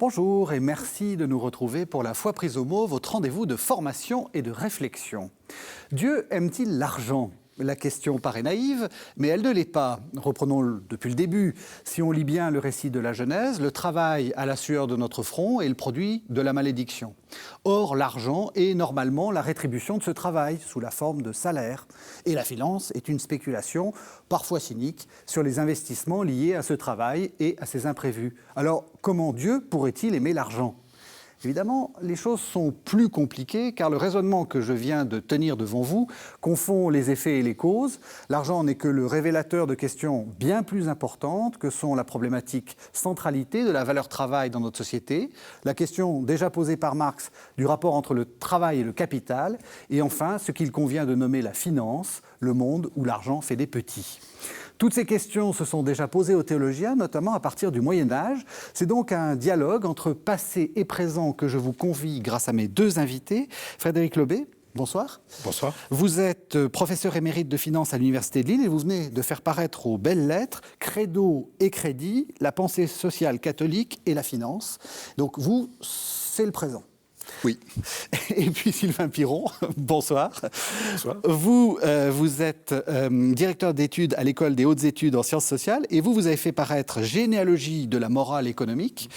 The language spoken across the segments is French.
Bonjour et merci de nous retrouver pour La foi prise au mot, votre rendez-vous de formation et de réflexion. Dieu aime-t-il l'argent ? La question paraît naïve, mais elle ne l'est pas. Reprenons depuis le début. Si on lit bien le récit de la Genèse, le travail à la sueur de notre front est le produit de la malédiction. Or, l'argent est normalement la rétribution de ce travail, sous la forme de salaire. Et la finance est une spéculation, parfois cynique, sur les investissements liés à ce travail et à ses imprévus. Alors, comment Dieu pourrait-il aimer l'argent ? Évidemment, les choses sont plus compliquées car le raisonnement que je viens de tenir devant vous confond les effets et les causes. L'argent n'est que le révélateur de questions bien plus importantes que sont la problématique centralité de la valeur travail dans notre société, la question déjà posée par Marx du rapport entre le travail et le capital, et enfin ce qu'il convient de nommer la finance, le monde où l'argent fait des petits. Toutes ces questions se sont déjà posées aux théologiens, notamment à partir du Moyen-Âge. C'est donc un dialogue entre passé et présent que je vous convie grâce à mes deux invités. Frédéric Lobé, bonsoir. Bonsoir. Vous êtes professeur émérite de finance à l'Université de Lille et vous venez de faire paraître aux belles lettres Credo et Crédit, la pensée sociale catholique et la finance. Donc vous, c'est le présent. Oui. Et puis Sylvain Piron, bonsoir. Bonsoir. Vous êtes directeur d'études à l'École des hautes études en sciences sociales et vous avez fait paraître Généalogie de la morale économique.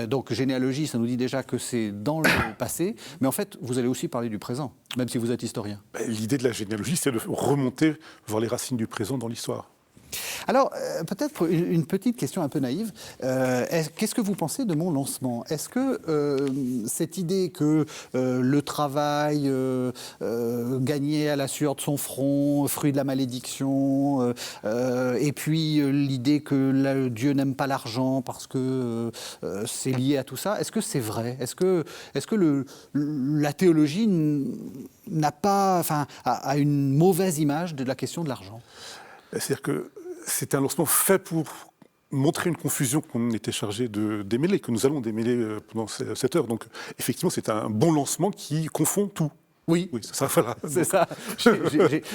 Donc généalogie, ça nous dit déjà que c'est dans le passé, mais en fait, vous allez aussi parler du présent, même si vous êtes historien. L'idée de la généalogie, c'est de remonter voir les racines du présent dans l'histoire. Alors, peut-être une petite question un peu naïve. Qu'est-ce que vous pensez de mon lancement ? Est-ce que cette idée que le travail gagné à la sueur de son front, fruit de la malédiction, et puis l'idée que Dieu n'aime pas l'argent parce que c'est lié à tout ça, est-ce que c'est vrai ? Est-ce que la théologie n'a pas, a une mauvaise image de la question de l'argent ? C'est-à-dire que c'est un lancement fait pour montrer une confusion qu'on était chargé de démêler, que nous allons démêler pendant cette heure. Donc, effectivement, c'est un bon lancement qui confond tout. Oui, ça, voilà. C'est ça.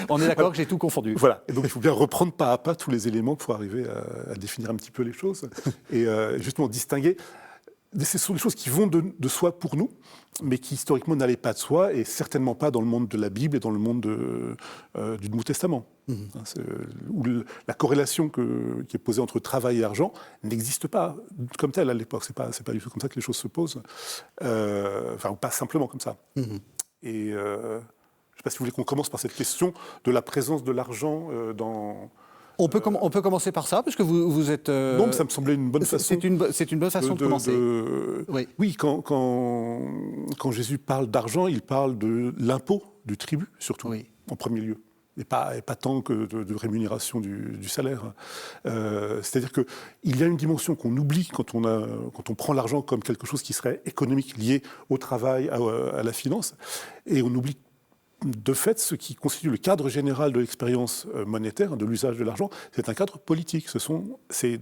On est d'accord que j'ai tout confondu. Voilà. Et donc, il faut bien reprendre pas à pas tous les éléments pour arriver à définir un petit peu les choses et justement distinguer. Ce sont des choses qui vont de soi pour nous, mais qui historiquement n'allaient pas de soi, et certainement pas dans le monde de la Bible et dans le monde du Nouveau Testament. Où la corrélation qui est posée entre travail et argent n'existe pas comme telle à l'époque. C'est pas du tout comme ça que les choses se posent. Pas simplement comme ça. Et je ne sais pas si vous voulez qu'on commence par cette question de la présence de l'argent dans... On peut commencer par ça, parce que vous êtes... Non, mais ça me semblait une bonne façon. C'est une bonne façon de commencer. Oui, quand Jésus parle d'argent, il parle de l'impôt, du tribut, surtout, en premier lieu. Et pas tant que de rémunération du salaire. C'est-à-dire qu'il y a une dimension qu'on oublie quand on prend l'argent comme quelque chose qui serait économique, lié au travail, à la finance, et on oublie de fait, ce qui constitue le cadre général de l'expérience monétaire, de l'usage de l'argent, c'est un cadre politique. C'est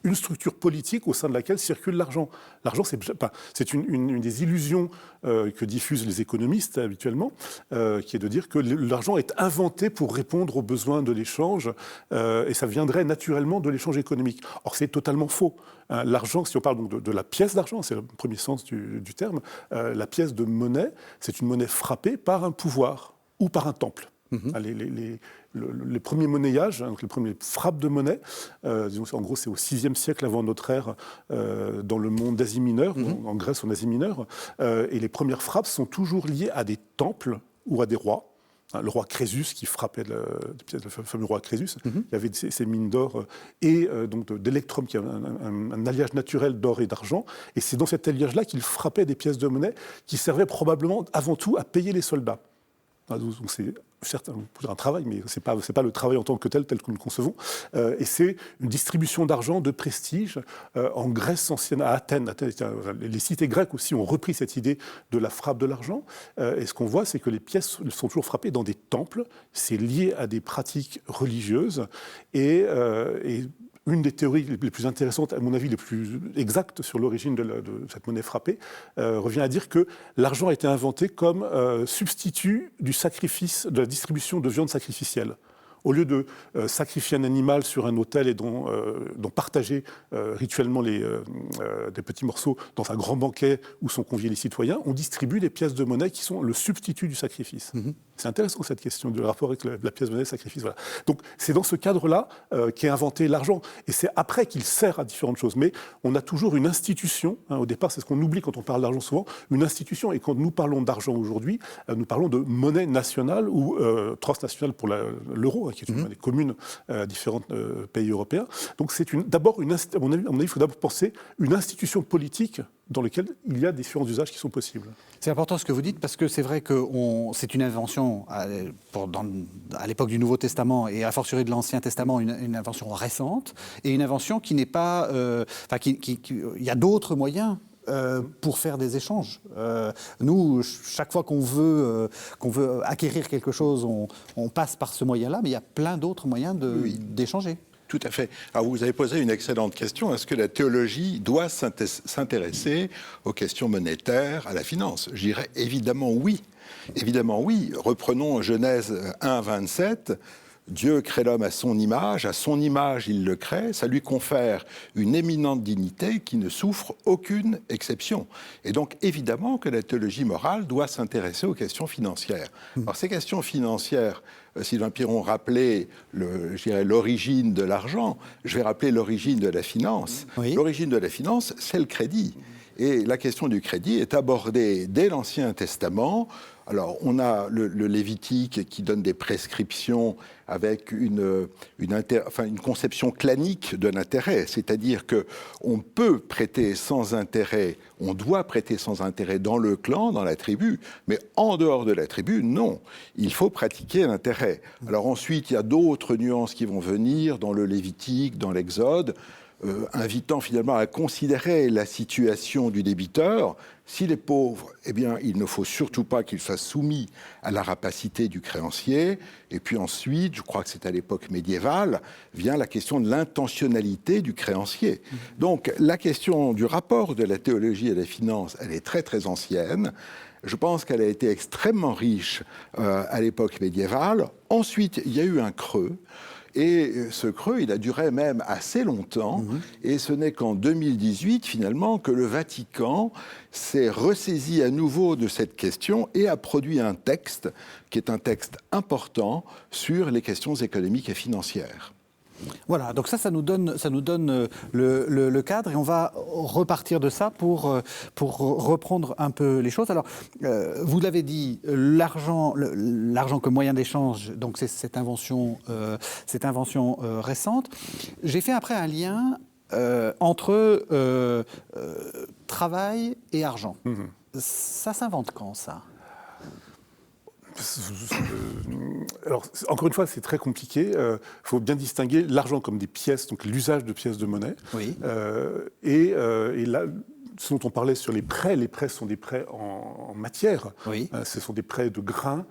une structure politique au sein de laquelle circule l'argent. L'argent, c'est une des illusions que diffusent les économistes habituellement, qui est de dire que l'argent est inventé pour répondre aux besoins de l'échange, et ça viendrait naturellement de l'échange économique. Or, c'est totalement faux. L'argent, si on parle donc de la pièce d'argent, c'est le premier sens du terme, la pièce de monnaie, c'est une monnaie frappée par un pouvoir ou par un temple. Les premiers monnayages, les premières frappes de monnaie, en gros c'est au VIe siècle avant notre ère, dans le monde d'Asie mineure, en Grèce en Asie mineure, et les premières frappes sont toujours liées à des temples ou à des rois. Le roi Crésus qui frappait le fameux roi Crésus, il y avait ces mines d'or et donc d'électrum, qui est un alliage naturel d'or et d'argent. Et c'est dans cet alliage-là qu'il frappait des pièces de monnaie qui servaient probablement avant tout à payer les soldats. Donc c'est certes un travail, mais c'est pas le travail en tant que tel que nous le concevons. Et c'est une distribution d'argent, de prestige. En Grèce ancienne, à Athènes, les cités grecques aussi ont repris cette idée de la frappe de l'argent. Et ce qu'on voit, c'est que les pièces sont toujours frappées dans des temples. C'est lié à des pratiques religieuses. Et une des théories les plus intéressantes, à mon avis, les plus exactes sur l'origine de cette monnaie frappée, revient à dire que l'argent a été inventé comme substitut du sacrifice, de la distribution de viande sacrificielle. au lieu de sacrifier un animal sur un autel et dont partager rituellement des petits morceaux dans un grand banquet où sont conviés les citoyens, on distribue des pièces de monnaie qui sont le substitut du sacrifice. C'est intéressant cette question du rapport avec la pièce de monnaie et le sacrifice. Voilà. Donc c'est dans ce cadre-là qu'est inventé l'argent. Et c'est après qu'il sert à différentes choses. Mais on a toujours une institution, au départ c'est ce qu'on oublie quand on parle d'argent souvent, une institution. Et quand nous parlons d'argent aujourd'hui, nous parlons de monnaie nationale ou transnationale pour l'euro, qui est une monnaie commune à différents pays européens. Donc c'est d'abord, à mon avis, il faut d'abord penser une institution politique dans laquelle il y a différents usages qui sont possibles. C'est important ce que vous dites, parce que c'est vrai que c'est une invention, à l'époque du Nouveau Testament et a fortiori de l'Ancien Testament, une invention récente, et une invention qui n'est pas... il y a d'autres moyens pour faire des échanges. Nous, chaque fois qu'on veut acquérir quelque chose, on passe par ce moyen-là, mais il y a plein d'autres moyens d'échanger. Tout à fait. Alors vous avez posé une excellente question. Est-ce que la théologie doit s'intéresser aux questions monétaires, à la finance? Je dirais évidemment oui. Évidemment oui. Reprenons Genèse 1, 27. Dieu crée l'homme à son image il le crée, ça lui confère une éminente dignité qui ne souffre aucune exception. Et donc évidemment que la théologie morale doit s'intéresser aux questions financières. Alors ces questions financières, Sylvain Piron rappelait l'origine de l'argent, je vais rappeler l'origine de la finance. Oui. L'origine de la finance, c'est le crédit. Et la question du crédit est abordée dès l'Ancien Testament. Alors, on a le Lévitique qui donne des prescriptions avec une conception clanique de l'intérêt, c'est-à-dire qu'on peut prêter sans intérêt, on doit prêter sans intérêt dans le clan, dans la tribu, mais en dehors de la tribu, non. Il faut pratiquer l'intérêt. Alors ensuite, il y a d'autres nuances qui vont venir dans le Lévitique, dans l'Exode, invitant finalement à considérer la situation du débiteur. S'il est pauvre, eh bien, il ne faut surtout pas qu'il fasse soumis à la rapacité du créancier. Et puis ensuite, je crois que c'est à l'époque médiévale, vient la question de l'intentionnalité du créancier. Donc, la question du rapport de la théologie à la finance, elle est très, très ancienne. Je pense qu'elle a été extrêmement riche à l'époque médiévale. Ensuite, il y a eu un creux. Et ce creux, il a duré même assez longtemps. Et ce n'est qu'en 2018, finalement, que le Vatican s'est ressaisi à nouveau de cette question et a produit un texte, qui est un texte important, sur les questions économiques et financières. Voilà, donc ça nous donne le cadre, et on va repartir de ça pour reprendre un peu les choses. Alors, vous l'avez dit, l'argent comme moyen d'échange, donc c'est cette invention récente. J'ai fait après un lien entre travail et argent. Ça s'invente quand, ça ? Alors, encore une fois, c'est très compliqué. Il faut bien distinguer l'argent comme des pièces, donc l'usage de pièces de monnaie. Oui. Et là, ce dont on parlait sur les prêts sont des prêts en matière. Oui. Ce sont des prêts de grains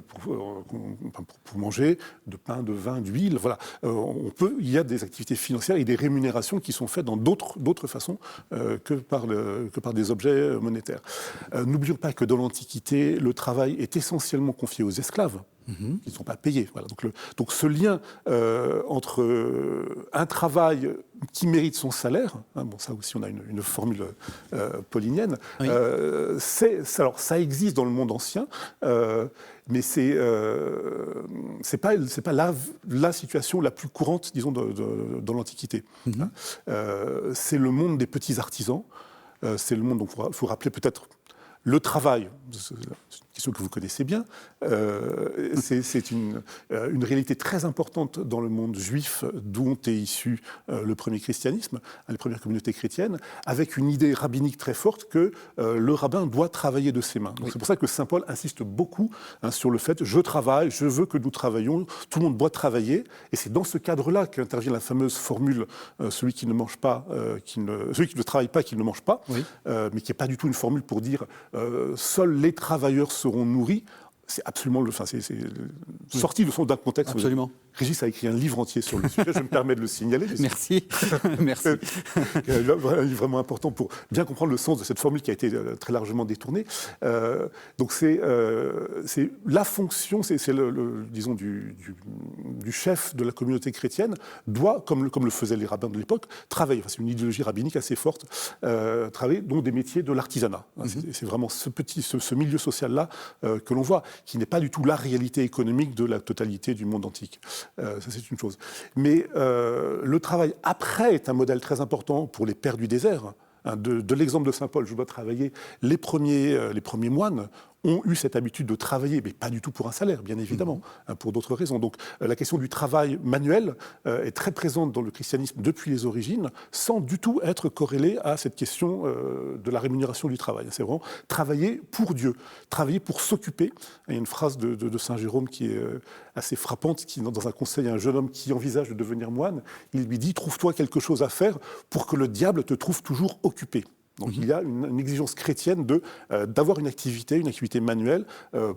pour manger, de pain, de vin, d'huile. Voilà. Il y a des activités financières et des rémunérations qui sont faites dans d'autres façons que par des objets monétaires. N'oublions pas que dans l'Antiquité, le travail est essentiellement confié aux esclaves. Qui ne sont pas payés. Voilà. Donc ce lien entre un travail qui mérite son salaire, bon, ça aussi on a une formule paulinienne, oui. Alors ça existe dans le monde ancien, mais c'est pas la situation la plus courante, disons, dans l'Antiquité. C'est le monde des petits artisans, c'est le monde, donc il faut rappeler peut-être le travail, c'est une question que vous connaissez bien, c'est une réalité très importante dans le monde juif d'où est issu le premier christianisme, les premières communautés chrétiennes, avec une idée rabbinique très forte que le rabbin doit travailler de ses mains. Donc, oui. C'est pour ça que saint Paul insiste beaucoup sur le fait « je travaille, je veux que nous travaillions, tout le monde doit travailler ». Et c'est dans ce cadre-là qu'intervient la fameuse formule « celui qui ne mange pas, celui qui ne travaille pas, qu'il ne mange pas oui. », mais qui n'est pas du tout une formule pour dire seuls les travailleurs seront nourris. C'est absolument sorti d'un contexte Régis a écrit un livre entier sur le sujet, je me permets de le signaler. Merci. Merci. Un livre vraiment important pour bien comprendre le sens de cette formule qui a été très largement détournée. Donc c'est la fonction, c'est disons du chef de la communauté chrétienne doit, comme le faisaient les rabbins de l'époque, travailler. Enfin, c'est une idéologie rabbinique assez forte, travailler donc des métiers de l'artisanat. C'est vraiment ce milieu social-là que l'on voit, qui n'est pas du tout la réalité économique de la totalité du monde antique. Ça, c'est une chose. Mais le travail après est un modèle très important pour les pères du désert. De l'exemple de saint Paul, je dois travailler. Les premiers moines ont eu cette habitude de travailler, mais pas du tout pour un salaire, bien évidemment, pour d'autres raisons. Donc la question du travail manuel est très présente dans le christianisme depuis les origines, sans du tout être corrélée à cette question de la rémunération du travail. C'est vraiment travailler pour Dieu, travailler pour s'occuper. Il y a une phrase de saint Jérôme qui est assez frappante, qui, dans un conseil à un jeune homme qui envisage de devenir moine, il lui dit « Trouve-toi quelque chose à faire pour que le diable te trouve toujours occupé ». Donc il y a une exigence chrétienne d'avoir une activité manuelle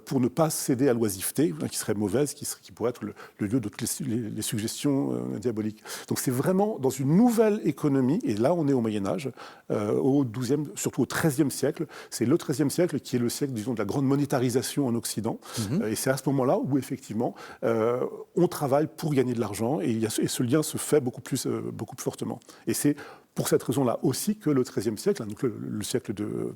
pour ne pas céder à l'oisiveté, qui serait mauvaise, qui pourrait être le lieu de toutes les suggestions diaboliques. Donc c'est vraiment dans une nouvelle économie, et là on est au Moyen-Âge, au XIIe, surtout au XIIIe siècle. C'est le XIIIe siècle qui est le siècle, disons, de la grande monétarisation en Occident. Et c'est à ce moment-là où effectivement on travaille pour gagner de l'argent, et ce lien se fait beaucoup plus fortement. Et c'est pour cette raison-là aussi que le XIIIe siècle, donc le siècle de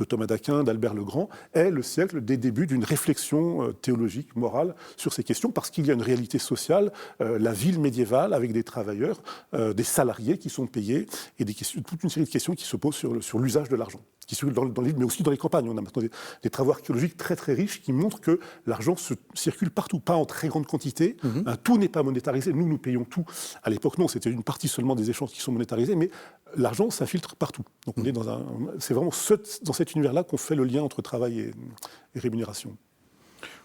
Thomas d'Aquin, d'Albert le Grand, est le siècle des débuts d'une réflexion théologique, morale sur ces questions, parce qu'il y a une réalité sociale, la ville médiévale avec des travailleurs, des salariés qui sont payés, et toute une série de questions qui se posent sur l'usage de l'argent, qui se dans l'île, mais aussi dans les campagnes. On a maintenant des travaux archéologiques très très riches qui montrent que l'argent circule partout, pas en très grande quantité. Tout n'est pas monétarisé. Nous payons tout. À l'époque, non, c'était une partie seulement des échanges qui sont monétarisés, mais l'argent s'infiltre partout. Donc on est c'est vraiment dans cet univers-là qu'on fait le lien entre travail et rémunération.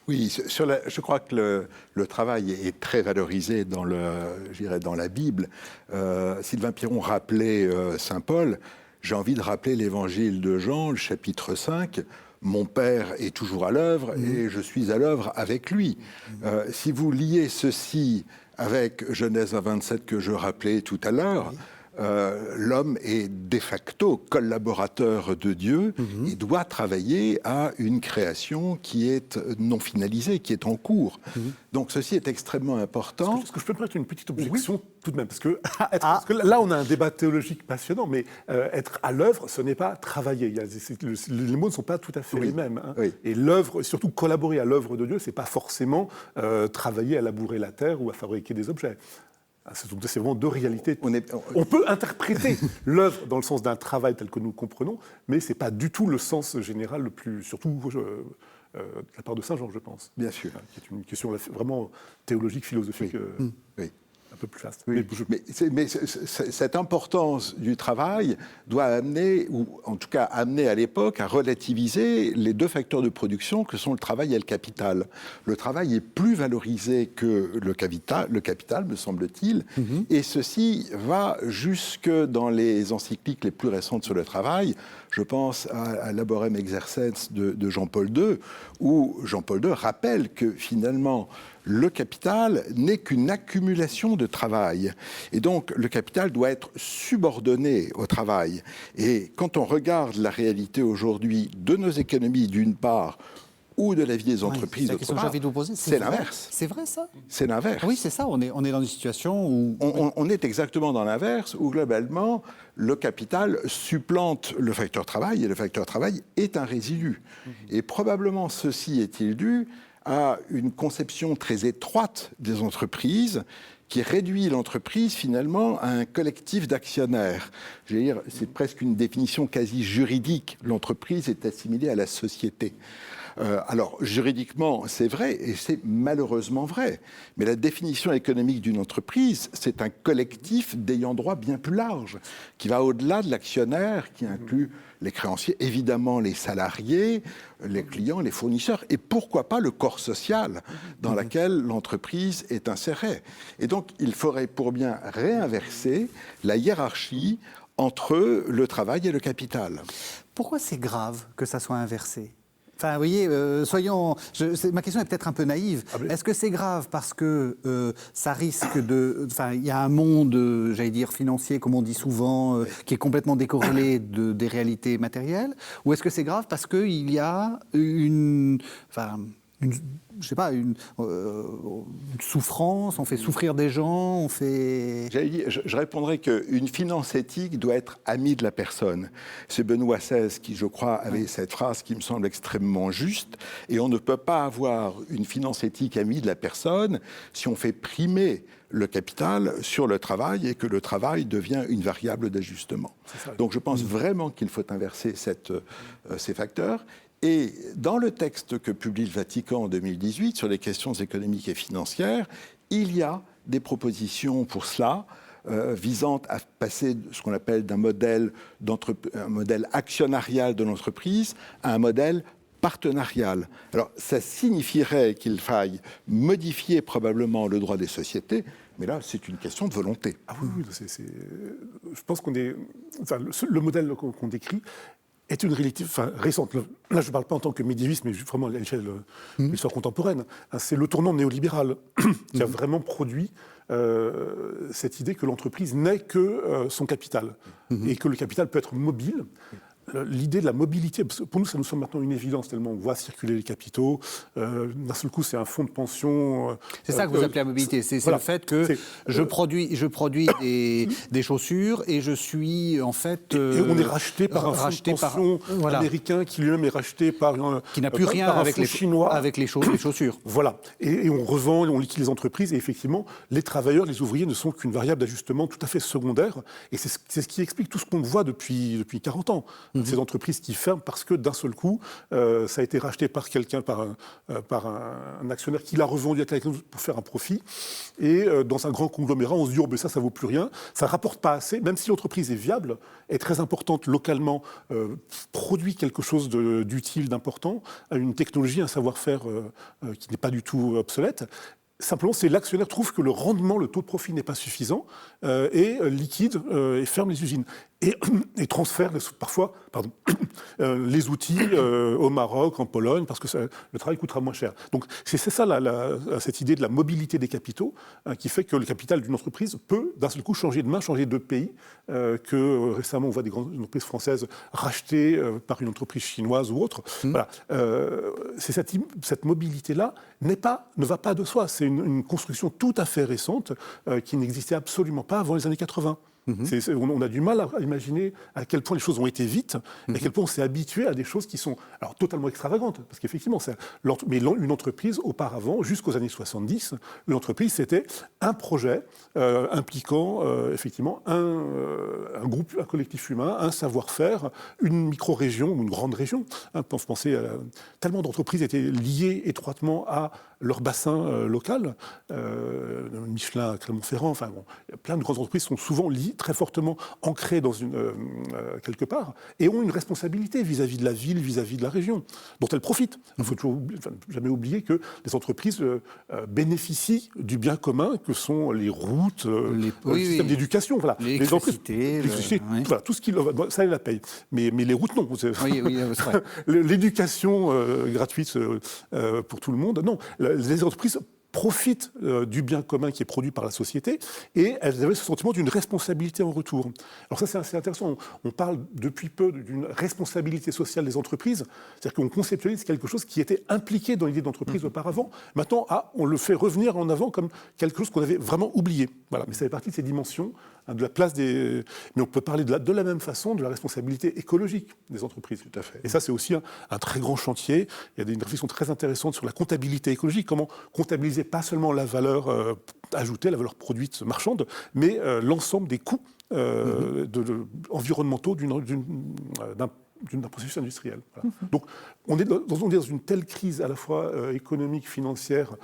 Oui, je crois que le travail est très valorisé dans la Bible. Sylvain Piron rappelait saint Paul. J'ai envie de rappeler l'évangile de Jean, le chapitre 5. Mon Père est toujours à l'œuvre et je suis à l'œuvre avec lui. Si vous liez ceci avec Genèse 27 que je rappelais tout à l'heure, l'homme est de facto collaborateur de Dieu et doit travailler à une création qui est non finalisée, qui est en cours. Donc ceci est extrêmement important. Est-ce que je peux me permettre une petite objection tout de même, parce que là on a un débat théologique passionnant, mais être à l'œuvre, ce n'est pas travailler. Les mots ne sont pas tout à fait les mêmes. Et l'œuvre, surtout collaborer à l'œuvre de Dieu, c'est pas forcément travailler à labourer la terre ou à fabriquer des objets. C'est vraiment deux réalités. On peut interpréter l'œuvre dans le sens d'un travail tel que nous comprenons, mais ce n'est pas du tout le sens général le plus, surtout de la part de saint Jean, je pense. Bien sûr. Qui est une question vraiment théologique, philosophique, un peu plus vaste. Oui. Mais cette importance du travail doit amener, ou en tout cas amener à l'époque, à relativiser les deux facteurs de production que sont le travail et le capital. Le travail est plus valorisé que le capital, me semble-t-il, et ceci va jusque dans les encycliques les plus récentes sur le travail. Je pense à Laborem Exercens de Jean-Paul II, où Jean-Paul II rappelle que finalement, le capital n'est qu'une accumulation de travail. Et donc, le capital doit être subordonné au travail. Et quand on regarde la réalité aujourd'hui de nos économies, d'une part, ou de la vie des entreprises, d'autre part, c'est l'inverse. C'est vrai, ça ? C'est l'inverse. Oui, c'est ça. On est dans une situation où... On est exactement dans l'inverse, où globalement, le capital supplante le facteur travail, et le facteur travail est un résidu. Et probablement, ceci est-il dû à une conception très étroite des entreprises qui réduit l'entreprise finalement à un collectif d'actionnaires. Je veux dire, c'est presque une définition quasi juridique. L'entreprise est assimilée à la société. Alors, juridiquement, c'est vrai, et c'est malheureusement vrai. Mais la définition économique d'une entreprise, c'est un collectif d'ayants droit bien plus large, qui va au-delà de l'actionnaire, qui inclut les créanciers, évidemment les salariés, les clients, les fournisseurs, et pourquoi pas le corps social dans lequel l'entreprise est insérée. Et donc, il faudrait pour bien réinverser la hiérarchie entre le travail et le capital. Pourquoi c'est grave que ça soit inversé ? Enfin, vous voyez, ma question est peut-être un peu naïve. Est-ce que c'est grave parce que ça risque de... Enfin, il y a un monde, j'allais dire, financier, comme on dit souvent, qui est complètement décorrélé des réalités matérielles, ou est-ce que c'est grave parce qu'il y a une souffrance, on fait souffrir des gens, on fait... Je répondrais qu'une finance éthique doit être amie de la personne. C'est Benoît XVI qui, je crois, avait cette phrase qui me semble extrêmement juste, et on ne peut pas avoir une finance éthique amie de la personne si on fait primer le capital sur le travail et que le travail devient une variable d'ajustement. Donc je pense vraiment qu'il faut inverser ces facteurs. Et dans le texte que publie le Vatican en 2018 sur les questions économiques et financières, il y a des propositions pour cela, visant à passer de ce qu'on appelle un modèle actionnarial de l'entreprise à un modèle partenarial. Alors, ça signifierait qu'il faille modifier probablement le droit des sociétés, mais là, c'est une question de volonté. Ah oui, je pense qu'on est... Enfin, le modèle qu'on décrit est une réalité récente. Là, je ne parle pas en tant que médiéviste, mais vraiment à l'échelle de l'histoire contemporaine. C'est le tournant néolibéral qui a vraiment produit cette idée que l'entreprise n'est que son capital et que le capital peut être mobile. L'idée de la mobilité, pour nous, ça nous semble maintenant une évidence, tellement on voit circuler les capitaux. D'un seul coup, c'est un fonds de pension. C'est ça que vous appelez la mobilité. C'est le fait que je produis des chaussures et je suis en fait... et on est racheté par un fonds de pension américain qui lui-même est racheté par un... Qui n'a plus rien avec les chinois. Avec les chaussures. Voilà. Et on revend, on liquide les entreprises. Et effectivement, les travailleurs, les ouvriers ne sont qu'une variable d'ajustement tout à fait secondaire. Et c'est ce qui explique tout ce qu'on voit depuis 40 ans. Ces entreprises qui ferment parce que d'un seul coup, ça a été racheté par quelqu'un, par un actionnaire qui l'a revendu à quelqu'un pour faire un profit. Et dans un grand conglomérat, on se dit oh, ben ça vaut plus rien, ça rapporte pas assez, même si l'entreprise est viable, est très importante localement, produit quelque chose d'utile, d'important, une technologie, un savoir-faire qui n'est pas du tout obsolète. Simplement, c'est l'actionnaire trouve que le rendement, le taux de profit n'est pas suffisant et liquide et ferme les usines. Et transfère parfois les outils au Maroc, en Pologne, parce que le travail coûtera moins cher. Donc c'est ça cette idée de la mobilité des capitaux qui fait que le capital d'une entreprise peut d'un seul coup changer de main, changer de pays, que récemment on voit des grandes entreprises françaises rachetées par une entreprise chinoise ou autre. Voilà. Cette mobilité-là ne va pas de soi. C'est une construction tout à fait récente qui n'existait absolument pas avant les années 80. On a du mal à imaginer à quel point les choses ont été vite, et à quel point on s'est habitué à des choses qui sont alors totalement extravagantes. Parce qu'effectivement, une entreprise, auparavant, jusqu'aux années 70, une entreprise, c'était un projet impliquant effectivement un groupe, un collectif humain, un savoir-faire, une micro-région ou une grande région. Pensez tellement d'entreprises étaient liées étroitement à leur bassin local. Michelin à Clermont-Ferrand, enfin bon, plein de grandes entreprises sont souvent liées, très fortement ancrées dans quelque part, et ont une responsabilité vis-à-vis de la ville, vis-à-vis de la région, dont elles profitent. Il ne faut jamais oublier que les entreprises bénéficient du bien commun que sont les routes, le système d'éducation, voilà. L'électricité, voilà, tout ce qui ça, ils la payent. Mais les routes, non. C'est vrai. L'éducation gratuite pour tout le monde, non. Les entreprises profitent du bien commun qui est produit par la société, et elles avaient ce sentiment d'une responsabilité en retour. Alors ça, c'est assez intéressant. On parle depuis peu d'une responsabilité sociale des entreprises, c'est-à-dire qu'on conceptualise quelque chose qui était impliqué dans l'idée d'entreprise auparavant. Maintenant, on le fait revenir en avant comme quelque chose qu'on avait vraiment oublié. Voilà. Mais ça fait partie de ces dimensions, de la place des... Mais on peut parler de la même façon de la responsabilité écologique des entreprises. Tout à fait. Et ça, c'est aussi un très grand chantier. Il y a des réflexions très intéressantes sur la comptabilité écologique, comment comptabiliser pas seulement la valeur ajoutée, la valeur produite marchande, mais l'ensemble des coûts environnementaux d'un processus industriel. Voilà. Donc, on est dans une telle crise à la fois économique, financière,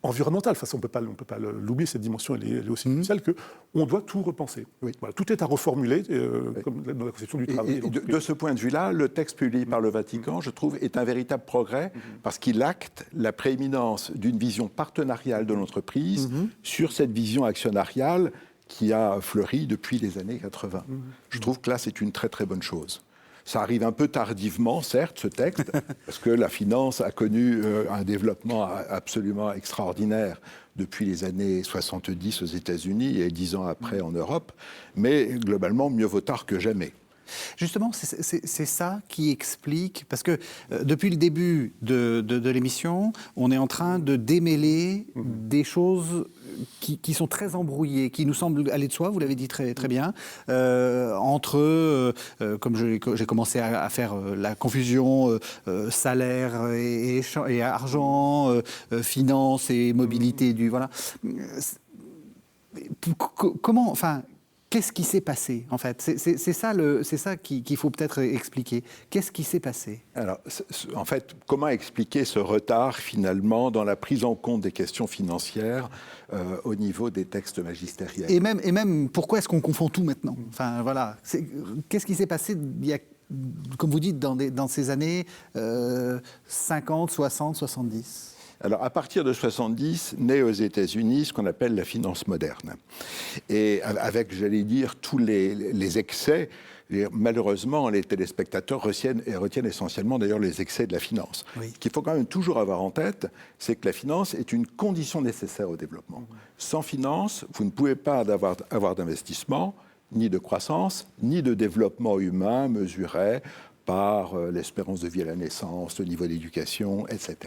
environnementale. Enfin, on ne peut pas l'oublier, cette dimension, elle est aussi cruciale qu'on doit tout repenser. Oui. Voilà, tout est à reformuler, comme dans la conception du travail. Et de ce point de vue-là, le texte publié par le Vatican, je trouve, est un véritable progrès, parce qu'il acte la prééminence d'une vision partenariale de l'entreprise sur cette vision actionnariale qui a fleuri depuis les années 80. Je trouve que là, c'est une très très bonne chose. Ça arrive un peu tardivement, certes, ce texte, parce que la finance a connu un développement absolument extraordinaire depuis les années 70 aux États-Unis et 10 ans après en Europe. Mais globalement, mieux vaut tard que jamais. Justement, c'est ça qui explique, parce que depuis le début de l'émission, on est en train de démêler des choses qui sont très embrouillées, qui nous semblent aller de soi, vous l'avez dit très, très bien, entre, comme j'ai commencé à faire la confusion, salaire et argent, finance et mobilité du... Voilà. Comment... Enfin, qu'est-ce qui s'est passé, en fait? C'est ça qu'il faut peut-être expliquer. Qu'est-ce qui s'est passé? Alors, en fait, comment expliquer ce retard, finalement, dans la prise en compte des questions financières au niveau des textes magistériels? Et même pourquoi est-ce qu'on confond tout maintenant? Enfin, voilà. Qu'est-ce qui s'est passé, comme vous dites, dans ces années 50, 60, 70? Alors, à partir de 70, naît aux États-Unis ce qu'on appelle la finance moderne. Et avec, j'allais dire, tous les excès, malheureusement, les téléspectateurs retiennent essentiellement, d'ailleurs, les excès de la finance. Oui. Ce qu'il faut quand même toujours avoir en tête, c'est que la finance est une condition nécessaire au développement. Sans finance, vous ne pouvez pas avoir d'investissement, ni de croissance, ni de développement humain mesuré par l'espérance de vie à la naissance, le niveau d'éducation, etc.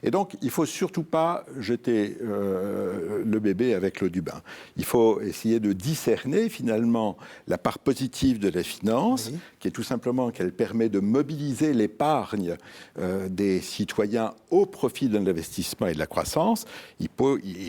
Et donc, il ne faut surtout pas jeter le bébé avec l'eau du bain. Il faut essayer de discerner, finalement, la part positive de la finance, oui, qui est tout simplement qu'elle permet de mobiliser l'épargne des citoyens au profit de l'investissement et de la croissance. Et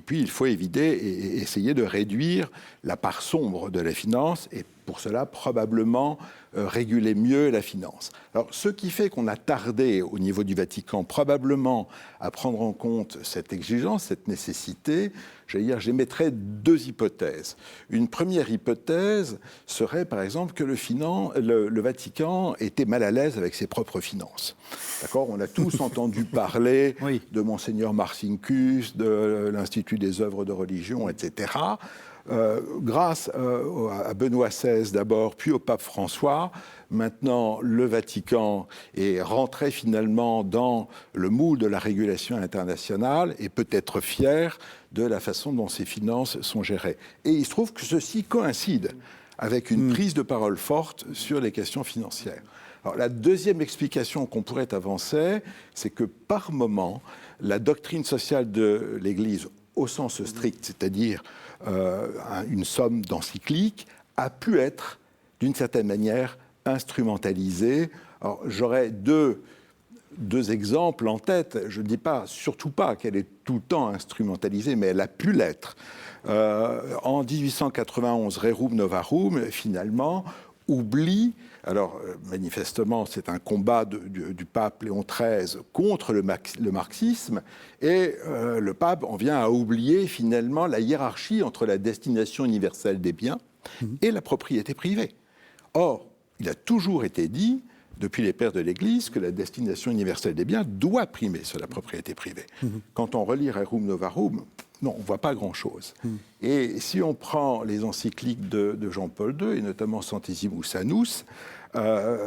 puis, il faut éviter et essayer de réduire la part sombre de la finance, et pour cela, probablement, réguler mieux la finance. Alors, ce qui fait qu'on a tardé, au niveau du Vatican, probablement, à prendre en compte cette exigence, cette nécessité, j'émettrais deux hypothèses. Une première hypothèse serait, par exemple, que le Vatican était mal à l'aise avec ses propres finances. D'accord ? On a tous entendu parler oui, de Monseigneur Marcinkus, de l'Institut des œuvres de religion, etc., grâce à Benoît XVI d'abord, puis au pape François, maintenant le Vatican est rentré finalement dans le moule de la régulation internationale et peut être fier de la façon dont ses finances sont gérées. Et il se trouve que ceci coïncide avec une prise de parole forte sur les questions financières. Alors, la deuxième explication qu'on pourrait avancer, c'est que par moment, la doctrine sociale de l'Église, au sens strict, c'est-à-dire une somme d'encycliques, a pu être, d'une certaine manière, instrumentalisée. Alors, j'aurais deux exemples en tête. Je ne dis surtout pas qu'elle est tout le temps instrumentalisée, mais elle a pu l'être. En 1891, Rerum Novarum, finalement, oublie... Alors, manifestement, c'est un combat du pape Léon XIII contre le marxisme, et le pape en vient à oublier, finalement, la hiérarchie entre la destination universelle des biens et la propriété privée. Or, il a toujours été dit, depuis les pères de l'Église, que la destination universelle des biens doit primer sur la propriété privée. Quand on relit Rerum Novarum, non, on ne voit pas grand-chose. Et si on prend les encycliques de Jean-Paul II, et notamment Centesimus Annus,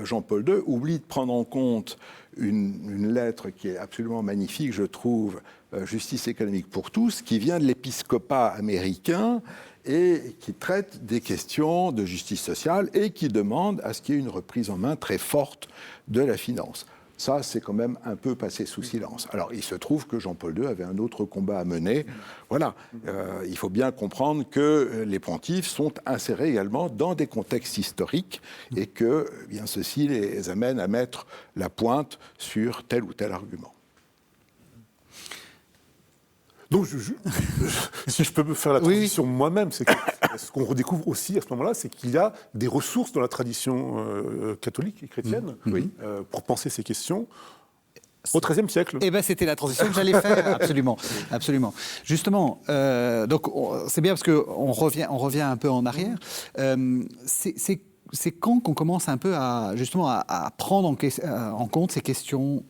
Jean-Paul II oublie de prendre en compte une lettre qui est absolument magnifique, je trouve, Justice économique pour tous, qui vient de l'épiscopat américain et qui traite des questions de justice sociale et qui demande à ce qu'il y ait une reprise en main très forte de la finance. Ça, c'est quand même un peu passé sous silence. Alors, il se trouve que Jean-Paul II avait un autre combat à mener. Voilà, il faut bien comprendre que les pontifes sont insérés également dans des contextes historiques et que bien, ceci les amène à mettre la pointe sur tel ou tel argument. Donc, si je peux me faire la transition moi-même, c'est que ce qu'on redécouvre aussi à ce moment-là, c'est qu'il y a des ressources dans la tradition catholique et chrétienne pour penser ces questions au XIIIe siècle. Eh bien, c'était la transition que j'allais faire, absolument, absolument. Justement, donc c'est bien parce qu'on revient un peu en arrière. C'est c'est quand qu'on commence un peu justement à prendre en compte ces questions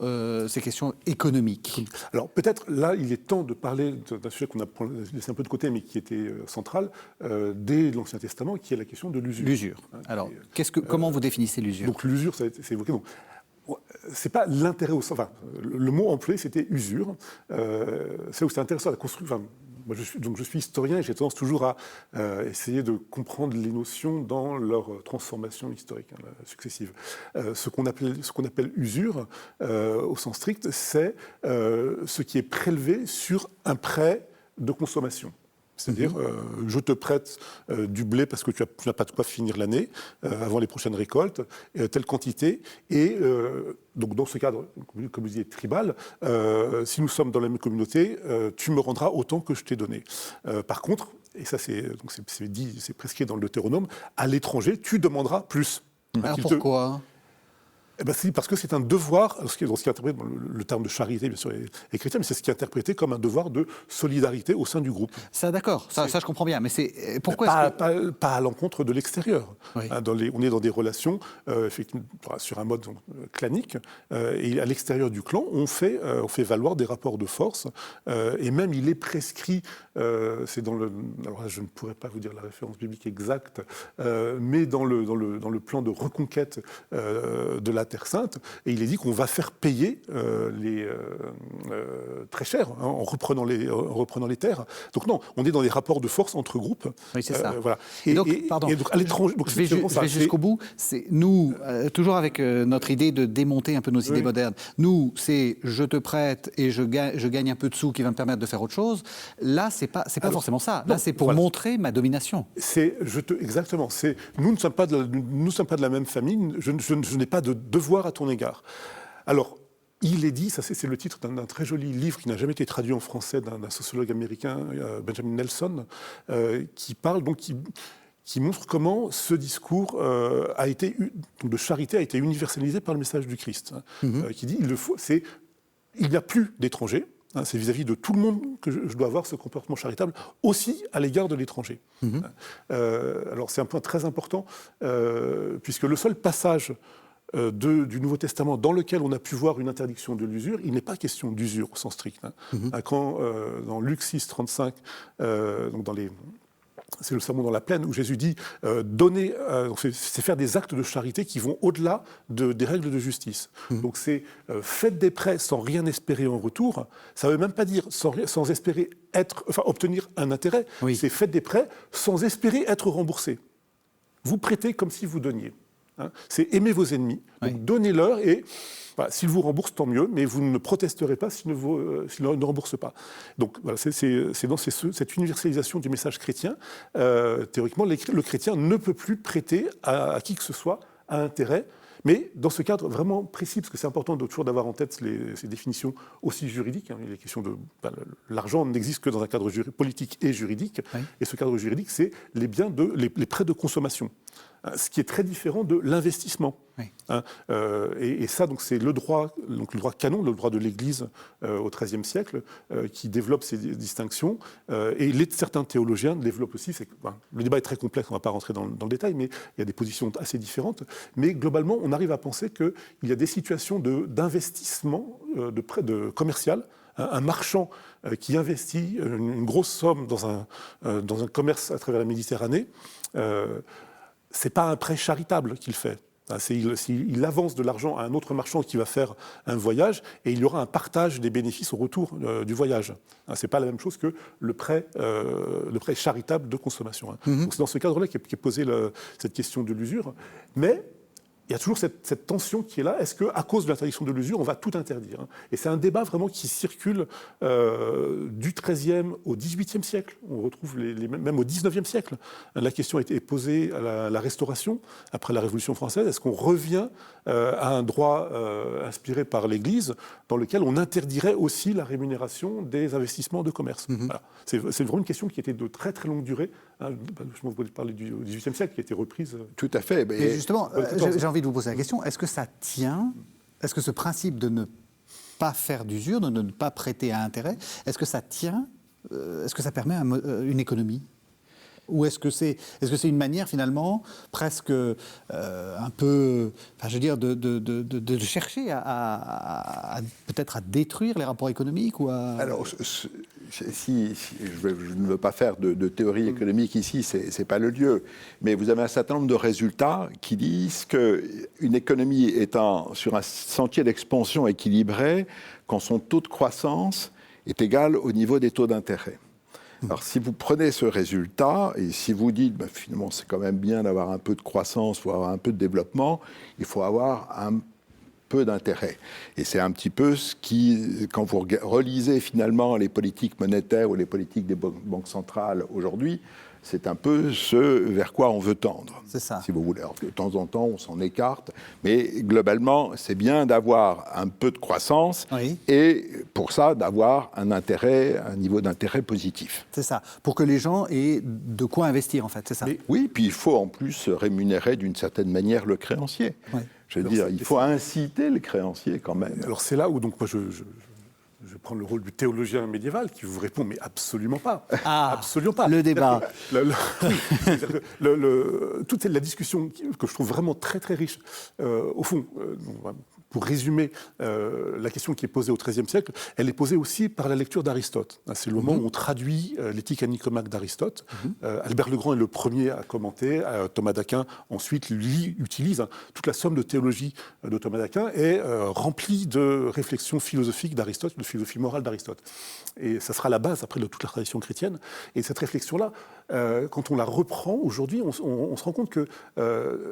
économiques? Alors peut-être là, il est temps de parler d'un sujet qu'on a laissé un peu de côté, mais qui était central dès l'Ancien Testament, qui est la question de l'usure. L'usure. Alors, comment vous définissez l'usure? Donc l'usure, c'est évoqué. Donc, c'est pas l'intérêt au sens. Enfin, le mot employé, c'était usure. C'est où c'est intéressant la construction. Enfin, moi, je suis historien et j'ai tendance toujours à essayer de comprendre les notions dans leur transformation historique successive. Ce qu'on appelle usure, au sens strict, c'est ce qui est prélevé sur un prêt de consommation. C'est-à-dire, je te prête du blé parce que tu n'as pas de quoi finir l'année, avant les prochaines récoltes, telle quantité. Et donc, dans ce cadre, comme vous disiez, tribal, si nous sommes dans la même communauté, tu me rendras autant que je t'ai donné. Par contre, et ça c'est prescrit dans le Deutéronome, à l'étranger, tu demanderas plus. Alors pourquoi ? Eh ben parce que c'est un devoir, dans ce qui est interprété, le terme de charité, bien sûr, est chrétien, mais c'est ce qui est interprété comme un devoir de solidarité au sein du groupe. Ça, d'accord, ça je comprends bien, mais c'est pourquoi pas à l'encontre de l'extérieur. Oui. On est dans des relations, effectivement, sur un mode clanique, et à l'extérieur du clan, on fait valoir des rapports de force, et même il est prescrit, c'est dans le... Alors là, je ne pourrais pas vous dire la référence biblique exacte, mais dans le plan de reconquête de la Terre Sainte, et il est dit qu'on va faire payer très cher en reprenant les terres. Donc non, on est dans des rapports de force entre groupes. Oui, c'est ça. Voilà. Et donc, à l'étranger, je vais jusqu'au bout. C'est nous, toujours avec notre idée de démonter un peu nos idées modernes. Nous, c'est je te prête et je gagne un peu de sous qui va me permettre de faire autre chose. Là, c'est pas forcément ça. Là, c'est pour montrer ma domination. Exactement. Nous ne sommes pas de la même famille. Je n'ai pas de devoir à ton égard. Alors, il est dit, ça c'est le titre d'un très joli livre qui n'a jamais été traduit en français d'un sociologue américain, Benjamin Nelson, qui parle donc qui montre comment ce discours de charité a été universalisé par le message du Christ, qui dit il n'y a plus d'étrangers. C'est vis-à-vis de tout le monde que je dois avoir ce comportement charitable, aussi à l'égard de l'étranger. Alors c'est un point très important, puisque le seul passage du Nouveau Testament dans lequel on a pu voir une interdiction de l'usure, il n'est pas question d'usure au sens strict. Quand, dans Luc 6, 35, c'est le sermon dans la plaine où Jésus dit c'est faire des actes de charité qui vont au-delà des règles de justice. Donc c'est faites des prêts sans rien espérer en retour. Ça ne veut même pas dire sans espérer obtenir un intérêt. Oui. C'est faites des prêts sans espérer être remboursé. Vous prêtez comme si vous donniez. C'est aimer vos ennemis. Donc donnez-leur et s'ils vous remboursent, tant mieux, mais vous ne protesterez pas s'ils ne remboursent pas. Donc voilà, c'est dans cette universalisation du message chrétien, théoriquement, le chrétien ne peut plus prêter à qui que ce soit à intérêt, mais dans ce cadre vraiment précis, parce que c'est important toujours d'avoir en tête ces définitions aussi juridiques. Les questions l'argent n'existe que dans un cadre politique et juridique, et ce cadre juridique, c'est les prêts de consommation. Ce qui est très différent de l'investissement. Oui. Et ça, donc, c'est le droit canon, le droit de l'Église au XIIIe siècle, qui développe ces distinctions. Et certains théologiens développent aussi. Le débat est très complexe, on ne va pas rentrer dans le détail, mais il y a des positions assez différentes. Mais globalement, on arrive à penser qu'il y a des situations d'investissement de commercial. Un marchand qui investit une grosse somme dans un commerce à travers la Méditerranée, ce n'est pas un prêt charitable qu'il fait. Il avance de l'argent à un autre marchand qui va faire un voyage et il y aura un partage des bénéfices au retour du voyage. Ce n'est pas la même chose que le prêt charitable de consommation. Donc c'est dans ce cadre-là qu'est posée cette question de l'usure. Mais il y a toujours cette tension qui est là. Est-ce qu'à cause de l'interdiction de l'usure, on va tout interdire ? Et c'est un débat vraiment qui circule du XIIIe au XVIIIe siècle. On retrouve même au XIXe siècle. La question a été posée à la Restauration, après la Révolution française. Est-ce qu'on revient à un droit inspiré par l'Église, dans lequel on interdirait aussi la rémunération des investissements de commerce ? Voilà. C'est vraiment une question qui était de très très longue durée. Je vous parlais du XVIIIe siècle, qui a été reprise. Tout à fait. Mais justement, j'ai envie de vous poser la question, est-ce que ça tient, est-ce que ce principe de ne pas faire d'usure, de ne pas prêter à intérêt, est-ce que ça tient, est-ce que ça permet une économie ? Ou est-ce que c'est une manière finalement presque un peu, enfin, je veux dire, de chercher à peut-être à détruire les rapports économiques ou à... Alors, si je ne veux pas faire de théorie économique ici, c'est pas le lieu, mais vous avez un certain nombre de résultats qui disent qu'une économie est sur un sentier d'expansion équilibré quand son taux de croissance est égal au niveau des taux d'intérêt. Alors, si vous prenez ce résultat et si vous dites, finalement, c'est quand même bien d'avoir un peu de croissance, il faut avoir un peu de développement, il faut avoir un peu d'intérêt. Et c'est un petit peu ce qui, quand vous relisez finalement les politiques monétaires ou les politiques des banques centrales aujourd'hui, c'est un peu ce vers quoi on veut tendre, c'est ça. Si vous voulez. Alors, de temps en temps, on s'en écarte, mais globalement, c'est bien d'avoir un peu de croissance et pour ça, d'avoir un niveau d'intérêt positif. C'est ça, pour que les gens aient de quoi investir, en fait, c'est ça. Oui, puis il faut en plus rémunérer d'une certaine manière le créancier. Oui. Je veux dire, il faut inciter le créancier quand même. Alors c'est là où donc moi je prends le rôle du théologien médiéval qui vous répond mais absolument pas. Absolument pas. Le débat. Toute la discussion que je trouve vraiment très très riche, au fond, pour résumer la question qui est posée au XIIIe siècle, elle est posée aussi par la lecture d'Aristote. C'est le moment où on traduit l'éthique à Nicomachie d'Aristote. Albert le Grand est le premier à commenter, Thomas d'Aquin ensuite utilise toute la somme de théologie de Thomas d'Aquin est remplie de réflexions philosophiques d'Aristote, de philosophie morale d'Aristote. Et ça sera la base après de toute la tradition chrétienne. Et cette réflexion-là, quand on la reprend aujourd'hui, on se rend compte que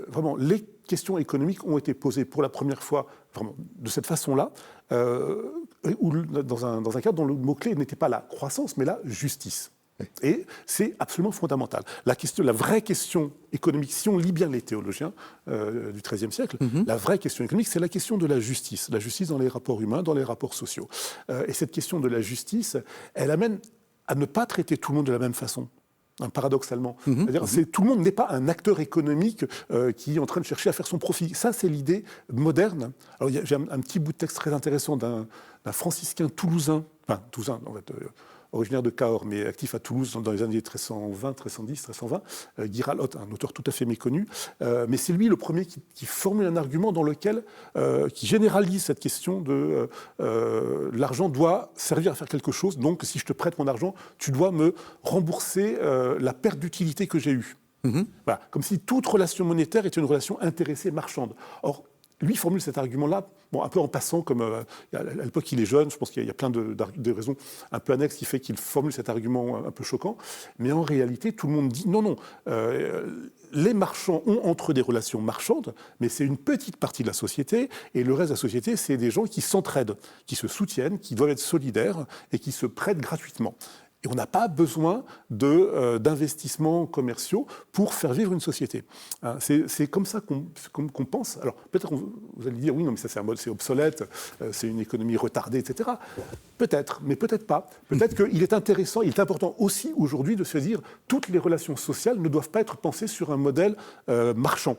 vraiment les questions économiques ont été posées pour la première fois vraiment de cette façon-là, ou dans un cadre dont le mot-clé n'était pas la croissance, mais la justice. Et c'est absolument fondamental. La vraie question économique, si on lit bien les théologiens du XIIIe siècle, la vraie question économique, c'est la question de la justice dans les rapports humains, dans les rapports sociaux. Et cette question de la justice, elle amène à ne pas traiter tout le monde de la même façon. Paradoxalement. C'est-à-dire, tout le monde n'est pas un acteur économique qui est en train de chercher à faire son profit. Ça, c'est l'idée moderne. Alors, j'ai un petit bout de texte très intéressant d'un franciscain toulousain, en fait, originaire de Cahors, mais actif à Toulouse dans les années 1320, Guy Ralotte, un auteur tout à fait méconnu. Mais c'est lui le premier qui formule un argument dans lequel, qui généralise cette question de l'argent doit servir à faire quelque chose, donc si je te prête mon argent, tu dois me rembourser la perte d'utilité que j'ai eue. Voilà, comme si toute relation monétaire était une relation intéressée marchande. Or, lui formule cet argument-là, un peu en passant, comme à l'époque il est jeune, je pense qu'il y a plein de raisons un peu annexes qui fait qu'il formule cet argument un peu choquant, mais en réalité tout le monde dit non, les marchands ont entre eux des relations marchandes, mais c'est une petite partie de la société, et le reste de la société, c'est des gens qui s'entraident, qui se soutiennent, qui doivent être solidaires et qui se prêtent gratuitement. Et on n'a pas besoin d'investissements commerciaux pour faire vivre une société. C'est comme ça qu'on pense. Alors peut-être vous allez dire oui, non, mais ça c'est obsolète, c'est une économie retardée, etc. Peut-être, mais peut-être pas. Peut-être qu'il est intéressant, il est important aussi aujourd'hui de se dire toutes les relations sociales ne doivent pas être pensées sur un modèle marchand.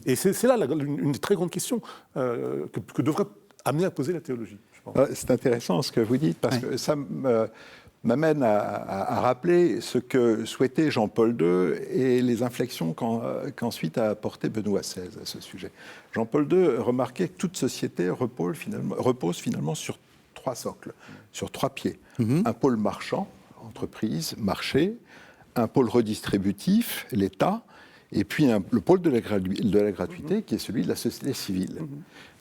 Et c'est là une des très grandes questions que devrait amener à poser la théologie, je pense. C'est intéressant ce que vous dites parce que ça m'amène à rappeler ce que souhaitait Jean-Paul II et les inflexions qu'ensuite a apporté Benoît XVI à ce sujet. Jean-Paul II remarquait que toute société repose finalement sur trois socles, sur trois pieds. Un pôle marchand, entreprise, marché, un pôle redistributif, l'État, et puis le pôle de la gratuité, qui est celui de la société civile.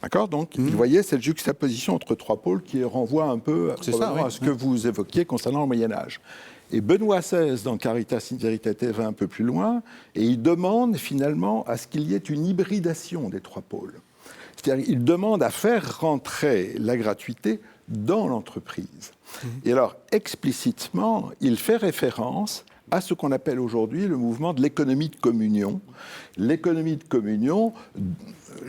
D'accord ? Donc, il voyait cette juxtaposition entre trois pôles qui renvoie un peu à ce que vous évoquiez concernant le Moyen-Âge. Et Benoît XVI, dans Caritas in Veritate, va un peu plus loin, et il demande finalement à ce qu'il y ait une hybridation des trois pôles. C'est-à-dire qu'il demande à faire rentrer la gratuité dans l'entreprise. Et alors, explicitement, il fait référence à ce qu'on appelle aujourd'hui le mouvement de l'économie de communion. L'économie de communion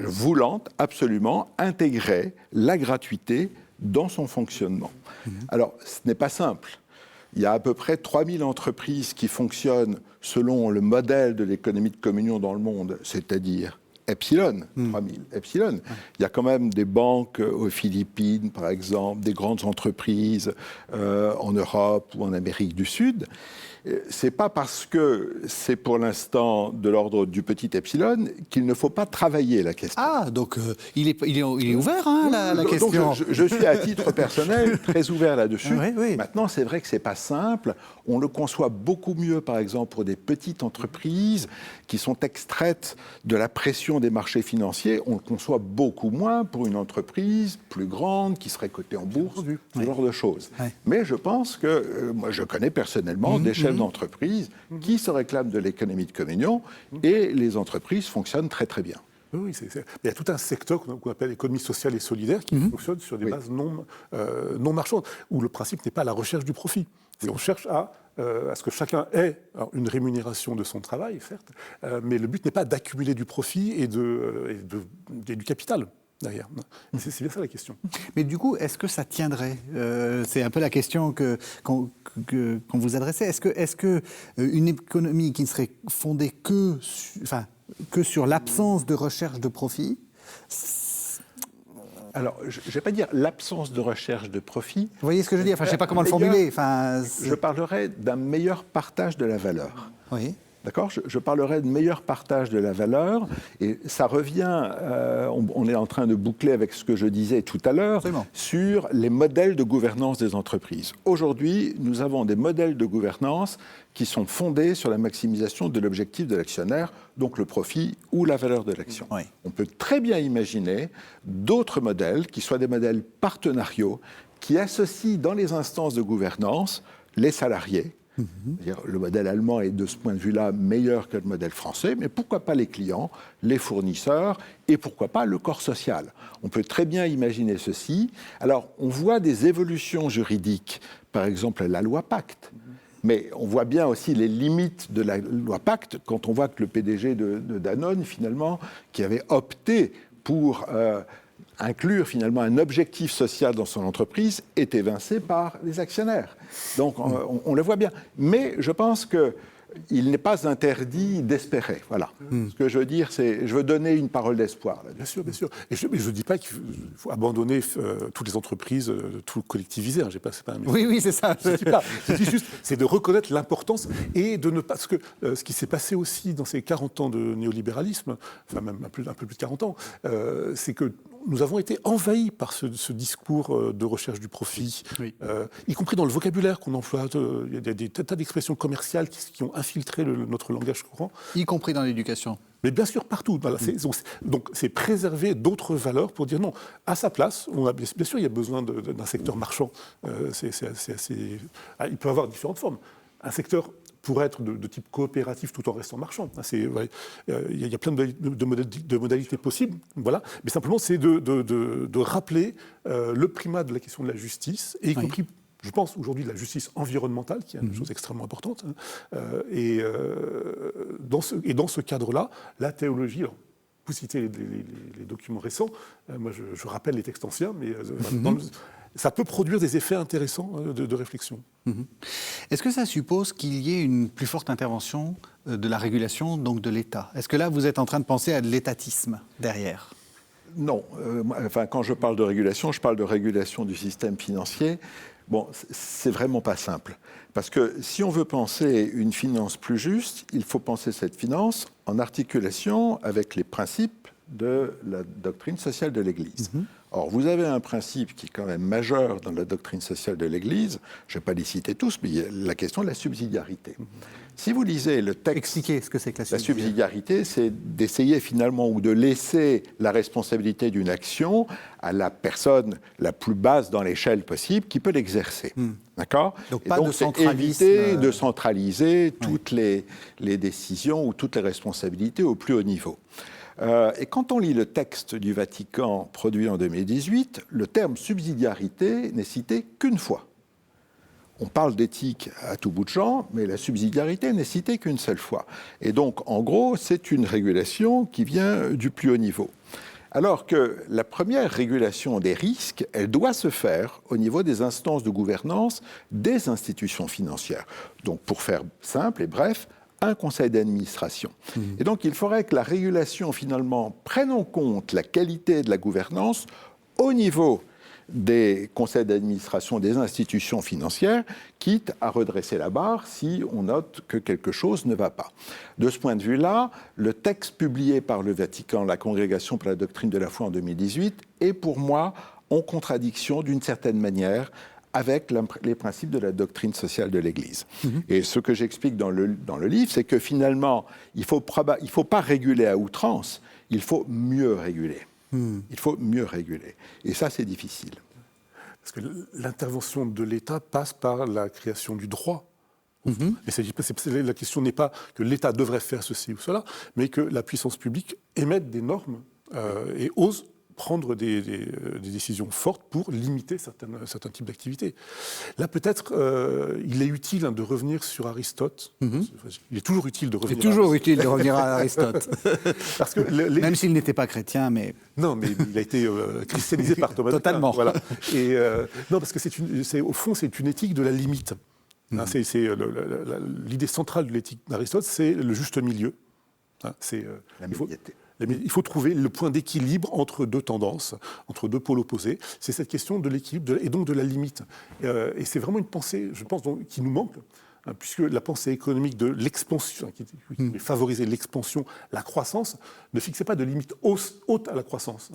voulant absolument intégrer la gratuité dans son fonctionnement. Alors, ce n'est pas simple. Il y a à peu près 3000 entreprises qui fonctionnent selon le modèle de l'économie de communion dans le monde, c'est-à-dire Epsilon, 3000. Epsilon. Il y a quand même des banques aux Philippines, par exemple, des grandes entreprises en Europe ou en Amérique du Sud. c'est pas parce que c'est pour l'instant de l'ordre du petit epsilon qu'il ne faut pas travailler la question. Ah, donc il est ouvert, hein, la Donc, question. Je suis à titre personnel très ouvert là-dessus. Oui. Maintenant, c'est vrai que c'est pas simple. On le conçoit beaucoup mieux, par exemple, pour des petites entreprises qui sont extraites de la pression des marchés financiers. On le conçoit beaucoup moins pour une entreprise plus grande qui serait cotée en bourse, ce genre de choses. Oui. Mais je pense que, moi je connais personnellement des chefs d'entreprise qui se réclament de l'économie de communion et les entreprises fonctionnent très très bien. Oui, il y a tout un secteur qu'on appelle l'économie sociale et solidaire qui fonctionne sur des bases non marchandes, où le principe n'est pas la recherche du profit. Et on cherche à ce que chacun ait une rémunération de son travail, certes, mais le but n'est pas d'accumuler du profit et du capital. Derrière. C'est bien ça la question. Mais du coup, est-ce que ça tiendrait c'est un peu la question qu'on vous adressait. Est-ce que une économie qui ne serait fondée que sur l'absence de recherche de profit, alors, je ne vais pas dire l'absence de recherche de profit. Vous voyez ce que je veux dire? Je ne sais pas comment le formuler. Je parlerai d'un meilleur partage de la valeur. Oui. D'accord ? Je parlerai de meilleur partage de la valeur, et ça revient, on est en train de boucler avec ce que je disais tout à l'heure, sur les modèles de gouvernance des entreprises. Aujourd'hui, nous avons des modèles de gouvernance qui sont fondés sur la maximisation de l'objectif de l'actionnaire, donc le profit ou la valeur de l'action. Oui. On peut très bien imaginer d'autres modèles, qui soient des modèles partenariaux, qui associent dans les instances de gouvernance les salariés. Le modèle allemand est de ce point de vue-là meilleur que le modèle français, mais pourquoi pas les clients, les fournisseurs et pourquoi pas le corps social. On peut très bien imaginer ceci. Alors, on voit des évolutions juridiques, par exemple la loi Pacte, mais on voit bien aussi les limites de la loi Pacte quand on voit que le PDG de Danone, finalement, qui avait opté pour inclure finalement un objectif social dans son entreprise est évincé par les actionnaires. Donc on le voit bien. Mais je pense qu'il n'est pas interdit d'espérer. Voilà. Ce que je veux dire, c'est je veux donner une parole d'espoir. Là. Bien sûr. Et je ne dis pas qu'il faut abandonner toutes les entreprises, tout collectiviser. Hein. C'est pas Oui, c'est ça. Je dis juste, c'est de reconnaître l'importance et de ne pas... Parce que ce qui s'est passé aussi dans ces 40 ans de néolibéralisme, enfin même un peu plus de 40 ans, c'est que nous avons été envahis par ce discours de recherche du profit, y compris dans le vocabulaire qu'on emploie. Il y a des tas d'expressions commerciales qui ont infiltré notre langage courant. Y compris dans l'éducation. Mais bien sûr, partout. Voilà, donc, c'est préserver d'autres valeurs pour dire non, à sa place, bien sûr, il y a besoin d'un secteur marchand. Il peut avoir différentes formes. Un secteur pourrait être de type coopératif tout en restant marchand. Il y a plein de modalités possibles, voilà. Mais simplement, c'est de rappeler le primat de la question de la justice, et y compris, je pense, aujourd'hui, de la justice environnementale, qui est une chose extrêmement importante. Et dans ce cadre-là, la théologie... Alors, vous citez les documents récents, moi je rappelle les textes anciens, mais ça peut produire des effets intéressants de réflexion. Est-ce que ça suppose qu'il y ait une plus forte intervention de la régulation, donc de l'État? Est-ce que là, vous êtes en train de penser à de l'étatisme derrière? Non. Quand je parle de régulation, je parle de régulation du système financier. Bon, c'est vraiment pas simple. Parce que si on veut penser une finance plus juste, il faut penser cette finance en articulation avec les principes de la doctrine sociale de l'Église. Or, vous avez un principe qui est quand même majeur dans la doctrine sociale de l'Église, je ne vais pas les citer tous, mais il y a la question de la subsidiarité. Si vous lisez le texte... Expliquez ce que c'est que la subsidiarité, c'est d'essayer finalement ou de laisser la responsabilité d'une action à la personne la plus basse dans l'échelle possible qui peut l'exercer. D'accord ? Donc pas de centralisme. Éviter de centraliser toutes les décisions ou toutes les responsabilités au plus haut niveau. Et quand on lit le texte du Vatican produit en 2018, le terme subsidiarité n'est cité qu'une fois. On parle d'éthique à tout bout de champ, mais la subsidiarité n'est citée qu'une seule fois. Et donc, en gros, c'est une régulation qui vient du plus haut niveau. Alors que la première régulation des risques, elle doit se faire au niveau des instances de gouvernance des institutions financières. Donc, pour faire simple et bref, un conseil d'administration. Et donc, il faudrait que la régulation, finalement, prenne en compte la qualité de la gouvernance au niveau des conseils d'administration des institutions financières, quitte à redresser la barre si on note que quelque chose ne va pas. De ce point de vue-là, le texte publié par le Vatican, la Congrégation pour la doctrine de la foi en 2018, est pour moi en contradiction d'une certaine manière avec les principes de la doctrine sociale de l'Église. Et ce que j'explique dans le livre, c'est que finalement, il ne faut pas réguler à outrance, il faut mieux réguler. Il faut mieux réguler. Et ça, c'est difficile. Parce que l'intervention de l'État passe par la création du droit. Et la question n'est pas que l'État devrait faire ceci ou cela, mais que la puissance publique émette des normes et ose prendre des décisions fortes pour limiter certains types d'activités. Là, peut-être, il est utile de revenir sur Aristote. Il est toujours utile de revenir. C'est toujours utile de revenir à Aristote. Parce que même s'il n'était pas chrétien, mais... Non, mais il a été christianisé par Thomas d'Aquin. Totalement. Voilà. Et, non, parce que au fond, c'est une éthique de la limite. L'idée centrale de l'éthique d'Aristote, c'est le juste milieu. La médiaté. Il faut trouver le point d'équilibre entre deux tendances, entre deux pôles opposés. C'est cette question de l'équilibre et donc de la limite. Et c'est vraiment une pensée, je pense, qui nous manque, puisque la pensée économique de l'expansion, qui favorisait l'expansion, la croissance, ne fixait pas de limite haute à la croissance.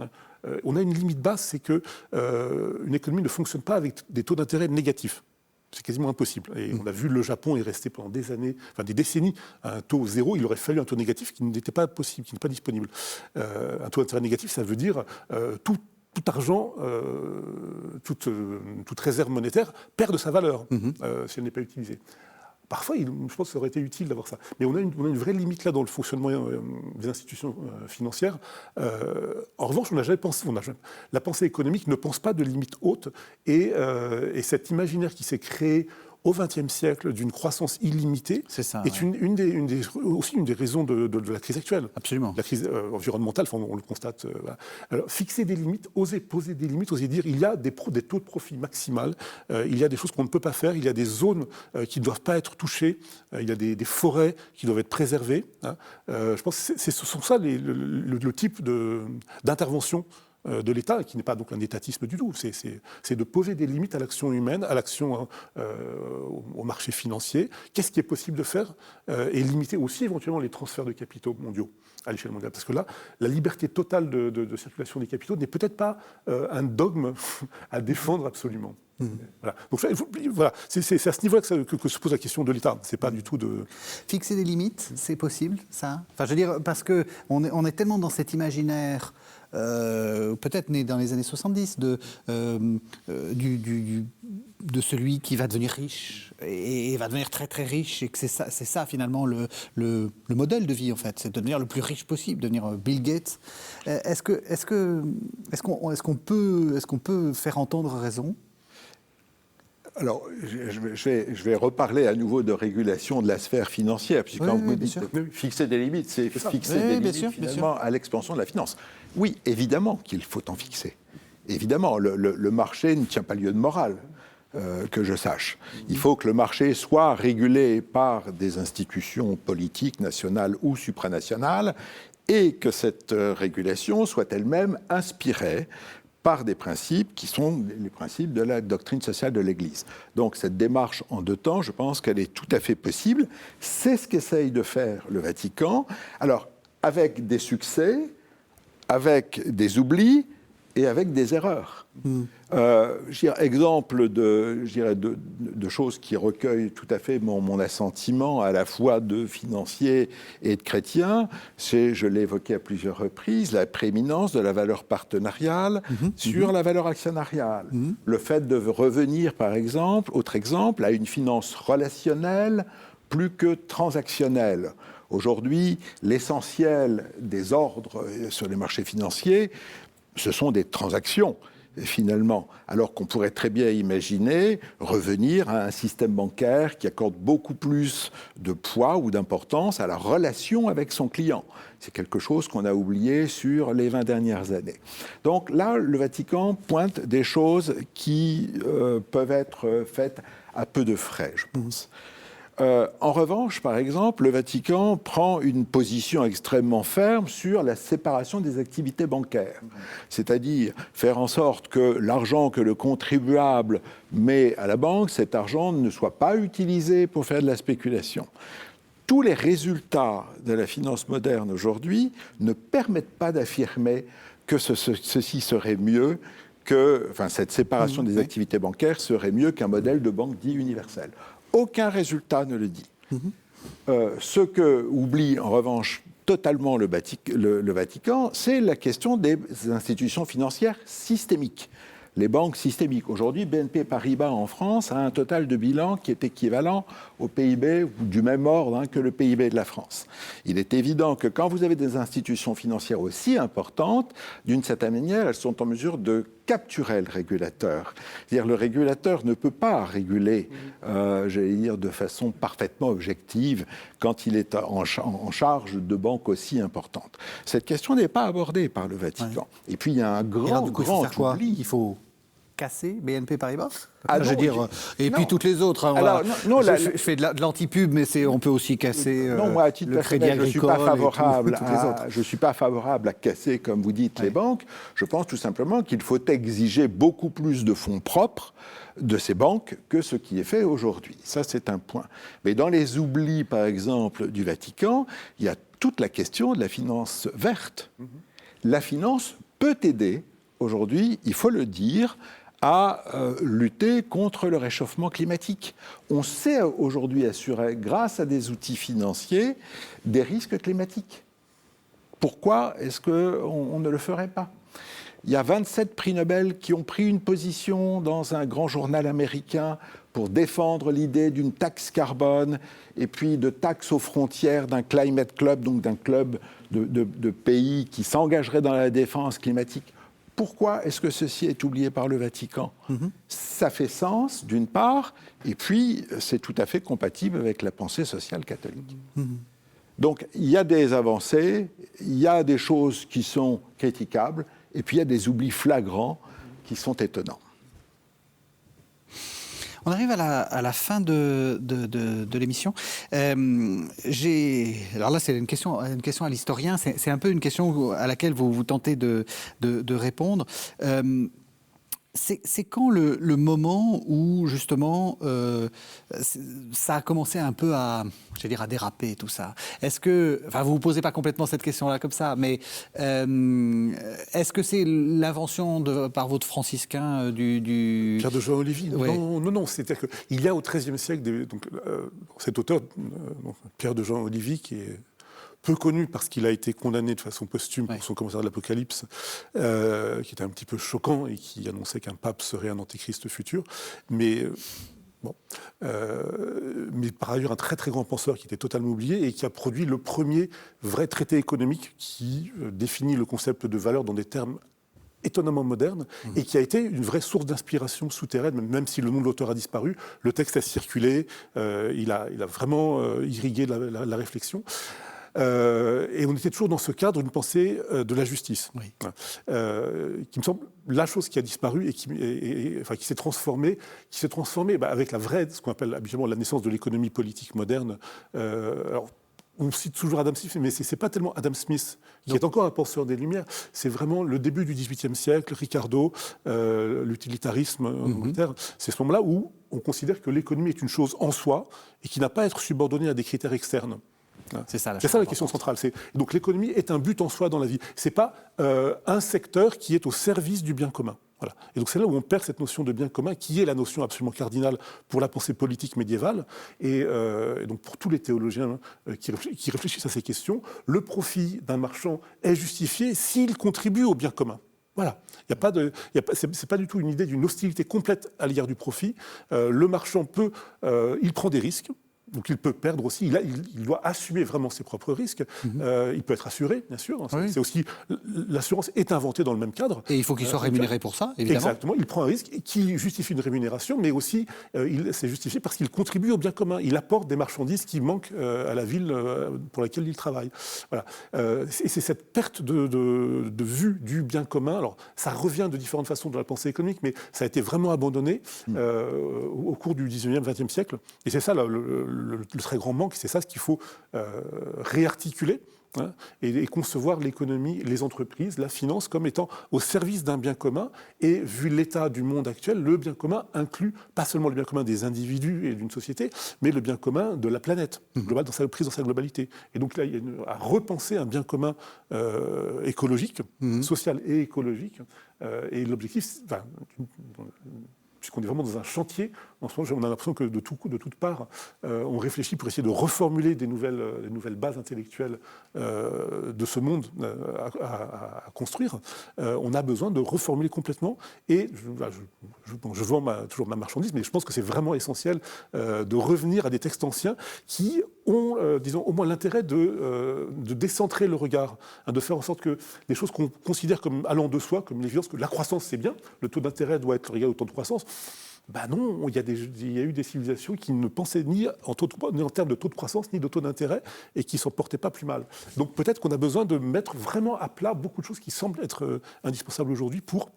On a une limite basse, c'est qu'une économie ne fonctionne pas avec des taux d'intérêt négatifs. C'est quasiment impossible. Et on a vu le Japon est resté pendant des années, des décennies, à un taux zéro. Il aurait fallu un taux négatif qui n'était pas possible, qui n'est pas disponible. Un taux d'intérêt négatif, ça veut dire tout argent, toute réserve monétaire perd de sa valeur si elle n'est pas utilisée. Parfois, je pense que ça aurait été utile d'avoir ça. Mais on a une vraie limite là dans le fonctionnement des institutions financières. En revanche, on n'a jamais pensé. La pensée économique ne pense pas de limite haute. Et cet imaginaire qui s'est créé au XXe siècle d'une croissance illimitée est aussi une des raisons de la crise actuelle. Absolument. La crise environnementale, on le constate. Voilà. Alors, fixer des limites, oser poser des limites, oser dire il y a des taux de profit maximal, il y a des choses qu'on ne peut pas faire, il y a des zones qui ne doivent pas être touchées, il y a des forêts qui doivent être préservées. Je pense que ce sont ça le type d'intervention de l'État, qui n'est pas donc un étatisme du tout. C'est de poser des limites à l'action humaine, à l'action au marché financier. Qu'est-ce qui est possible de faire et limiter aussi éventuellement les transferts de capitaux mondiaux à l'échelle mondiale. Parce que là, la liberté totale de circulation des capitaux n'est peut-être pas un dogme à défendre absolument. Voilà. Donc c'est à ce niveau-là que se pose la question de l'État. C'est pas du tout de... Fixer des limites, c'est possible, ça ? Enfin, je veux dire, parce qu'on est tellement dans cet imaginaire... peut-être né dans les années 70, de celui qui va devenir riche et va devenir très très riche, et que c'est ça finalement le modèle de vie en fait, c'est de devenir le plus riche possible, devenir Bill Gates. Est-ce qu'on peut faire entendre raison ? Alors, je vais reparler à nouveau de régulation de la sphère financière, puisque quand vous dites fixer des limites, c'est fixer des limites finalement à l'expansion de la finance. Oui, évidemment qu'il faut en fixer. Évidemment, le marché ne tient pas lieu de morale, que je sache. Il faut que le marché soit régulé par des institutions politiques nationales ou supranationales et que cette régulation soit elle-même inspirée par des principes qui sont les principes de la doctrine sociale de l'Église. Donc cette démarche en deux temps, je pense qu'elle est tout à fait possible. C'est ce qu'essaye de faire le Vatican. Alors, avec des succès, avec des oublis et avec des erreurs. Exemple de choses qui recueillent tout à fait mon assentiment à la fois de financier et de chrétien, c'est, je l'ai évoqué à plusieurs reprises, la prééminence de la valeur partenariale sur la valeur actionnariale. Le fait de revenir, par exemple, autre exemple, à une finance relationnelle plus que transactionnelle. Aujourd'hui, l'essentiel des ordres sur les marchés financiers, ce sont des transactions, finalement, alors qu'on pourrait très bien imaginer revenir à un système bancaire qui accorde beaucoup plus de poids ou d'importance à la relation avec son client. C'est quelque chose qu'on a oublié sur les 20 dernières années. Donc là, le Vatican pointe des choses qui peuvent être faites à peu de frais, je pense. En revanche, par exemple, le Vatican prend une position extrêmement ferme sur la séparation des activités bancaires. C'est-à-dire faire en sorte que l'argent que le contribuable met à la banque, cet argent ne soit pas utilisé pour faire de la spéculation. Tous les résultats de la finance moderne aujourd'hui ne permettent pas d'affirmer que ceci serait mieux cette séparation des activités bancaires serait mieux qu'un modèle de banque dit universel. Aucun résultat ne le dit. Ce que oublie en revanche totalement le Vatican, c'est la question des institutions financières systémiques. Les banques systémiques. Aujourd'hui, BNP Paribas en France a un total de bilan qui est équivalent au PIB du même ordre que le PIB de la France. Il est évident que quand vous avez des institutions financières aussi importantes, d'une certaine manière, elles sont en mesure de capturer le régulateur. C'est-à-dire le régulateur ne peut pas réguler, de façon parfaitement objective quand il est en charge de banques aussi importantes. Cette question n'est pas abordée par le Vatican. Ouais. Et puis il y a un grand oubli. Il faut casser BNP Paribas puis toutes les autres. Je fais de l'anti-pub, mais on peut aussi casser moi, à titre le Crédit Agricole. Je ne suis pas favorable à casser, comme vous dites, les banques. Je pense tout simplement qu'il faut exiger beaucoup plus de fonds propres de ces banques que ce qui est fait aujourd'hui. Ça, c'est un point. Mais dans les oublis, par exemple, du Vatican, il y a toute la question de la finance verte. La finance peut aider, aujourd'hui, il faut le dire, à lutter contre le réchauffement climatique. On sait aujourd'hui assurer, grâce à des outils financiers, des risques climatiques. Pourquoi est-ce qu'on ne le ferait pas ? Il y a 27 prix Nobel qui ont pris une position dans un grand journal américain pour défendre l'idée d'une taxe carbone et puis de taxes aux frontières d'un climate club, donc d'un club de pays qui s'engageraient dans la défense climatique. Pourquoi est-ce que ceci est oublié par le Vatican ? Ça fait sens, d'une part, et puis c'est tout à fait compatible avec la pensée sociale catholique. Donc il y a des avancées, il y a des choses qui sont critiquables, et puis il y a des oublis flagrants qui sont étonnants. On arrive à la fin de l'émission. Alors là, c'est une question à l'historien. C'est un peu une question à laquelle vous tentez de répondre. C'est quand le moment où, justement, ça a commencé un peu à déraper, tout ça ? Est-ce que... Enfin, vous ne vous posez pas complètement cette question-là comme ça, mais est-ce que c'est l'invention par votre franciscain du... Pierre de Jean Olivier ? Ouais. Non. C'est-à-dire qu'il y a au XIIIe siècle, cet auteur, Pierre de Jean Olivier, qui est peu connu parce qu'il a été condamné de façon posthume pour son commentaire de l'Apocalypse, qui était un petit peu choquant et qui annonçait qu'un pape serait un antéchrist futur. Mais par ailleurs, un très très grand penseur qui était totalement oublié et qui a produit le premier vrai traité économique qui définit le concept de valeur dans des termes étonnamment moderne et qui a été une vraie source d'inspiration souterraine, même si le nom de l'auteur a disparu. Le texte a circulé, il a vraiment irrigué la réflexion. Et on était toujours dans ce cadre d'une pensée de la justice, qui me semble la chose qui a disparu et qui s'est transformée avec ce qu'on appelle habituellement la naissance de l'économie politique moderne. Alors, on cite toujours Adam Smith, mais ce n'est pas tellement Adam Smith qui est encore un penseur des Lumières, c'est vraiment le début du XVIIIe siècle, Ricardo, l'utilitarisme en Angleterre. C'est ce moment-là où on considère que l'économie est une chose en soi et qui n'a pas à être subordonnée à des critères externes. C'est ça la question centrale. Donc l'économie est un but en soi dans la vie. Ce n'est pas un secteur qui est au service du bien commun. Voilà. Et donc c'est là où on perd cette notion de bien commun, qui est la notion absolument cardinale pour la pensée politique médiévale. Et donc pour tous les théologiens qui réfléchissent à ces questions, le profit d'un marchand est justifié s'il contribue au bien commun. Voilà. C'est pas du tout une idée d'une hostilité complète à l'égard du profit. Le marchand il prend des risques. Donc il peut perdre aussi, il doit assumer vraiment ses propres risques. Il peut être assuré, bien sûr. C'est aussi, l'assurance est inventée dans le même cadre. Et il faut qu'il soit rémunéré pour ça, évidemment. Exactement, il prend un risque qui justifie une rémunération, mais aussi c'est justifié parce qu'il contribue au bien commun. Il apporte des marchandises qui manquent à la ville pour laquelle il travaille. Voilà. Et c'est cette perte de vue du bien commun. Alors ça revient de différentes façons dans la pensée économique, mais ça a été vraiment abandonné au cours du 19e, 20e siècle. Et c'est ça le le très grand manque, c'est ça ce qu'il faut réarticuler. Hein, et concevoir l'économie, les entreprises, la finance comme étant au service d'un bien commun. Et vu l'état du monde actuel, le bien commun inclut pas seulement le bien commun des individus et d'une société, mais le bien commun de la planète, global, prise dans sa globalité. Et donc là, il y a à repenser un bien commun écologique, social et écologique. Et l'objectif, puisqu'on est vraiment dans un chantier, en ce moment, on a l'impression que de toutes parts, on réfléchit pour essayer de reformuler des nouvelles bases intellectuelles de ce monde à construire. On a besoin de reformuler complètement. Et je vends toujours ma marchandise, mais je pense que c'est vraiment essentiel de revenir à des textes anciens qui ont, disons, au moins l'intérêt de décentrer le regard, hein, de faire en sorte que les choses qu'on considère comme allant de soi, comme l'évidence que la croissance c'est bien, le taux d'intérêt doit être égal au taux de croissance. Ben non, il y a eu des civilisations qui ne pensaient ni en termes de taux de croissance, ni de taux d'intérêt, et qui ne s'en portaient pas plus mal. Donc peut-être qu'on a besoin de mettre vraiment à plat beaucoup de choses qui semblent être indispensables aujourd'hui pour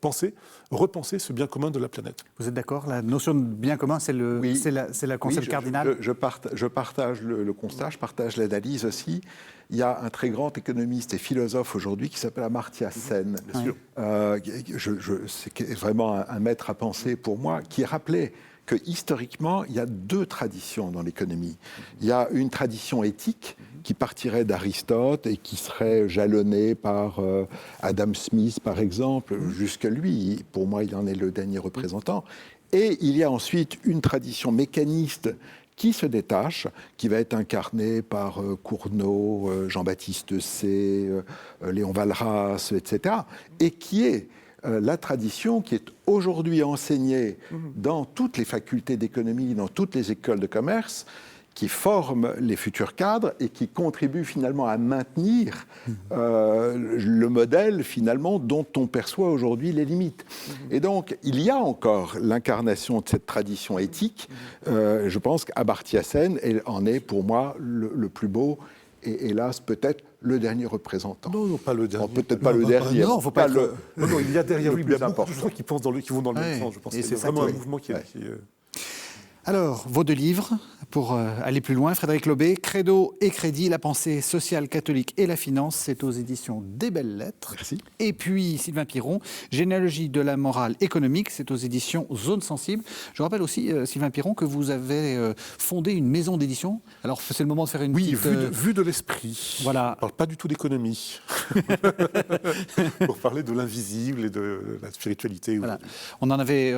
repenser ce bien commun de la planète. Vous êtes d'accord? La notion de bien commun, c'est la concept cardinal. Je partage le constat, je partage l'analyse aussi. Il y a un très grand économiste et philosophe aujourd'hui qui s'appelle Amartya Sen. C'est vraiment un maître à penser pour moi, qui rappelait que historiquement, il y a deux traditions dans l'économie. Il y a une tradition éthique qui partirait d'Aristote et qui serait jalonnée par Adam Smith, par exemple, jusque lui. Pour moi, il en est le dernier représentant. Et il y a ensuite une tradition mécaniste qui se détache, qui va être incarné par Cournot, Jean-Baptiste Say, Léon Walras, etc., et qui est la tradition qui est aujourd'hui enseignée dans toutes les facultés d'économie, dans toutes les écoles de commerce, qui forme les futurs cadres et qui contribue finalement à maintenir le modèle finalement dont on perçoit aujourd'hui les limites. Et donc, il y a encore l'incarnation de cette tradition éthique. Je pense qu'Amartya Sen en est pour moi le plus beau et hélas peut-être le dernier représentant. Non, pas le dernier. Peut-être pas le dernier. Non, faut pas le. Non, il y a derrière lui plus beaucoup de gens qui vont dans le même sens. Je pense que c'est vraiment un mouvement qui est... Alors, vos deux livres, pour aller plus loin, Frédéric Lobé, Credo et Crédit, la pensée sociale catholique et la finance, c'est aux éditions des Belles Lettres. Merci. Et puis, Sylvain Piron, Généalogie de la morale économique, c'est aux éditions Zone Sensible. Je rappelle aussi, Sylvain Piron, que vous avez fondé une maison d'édition. Alors, c'est le moment de faire une petite... vue de l'esprit. Voilà. On ne parle pas du tout d'économie. Pour parler de l'invisible et de la spiritualité. Voilà. On avait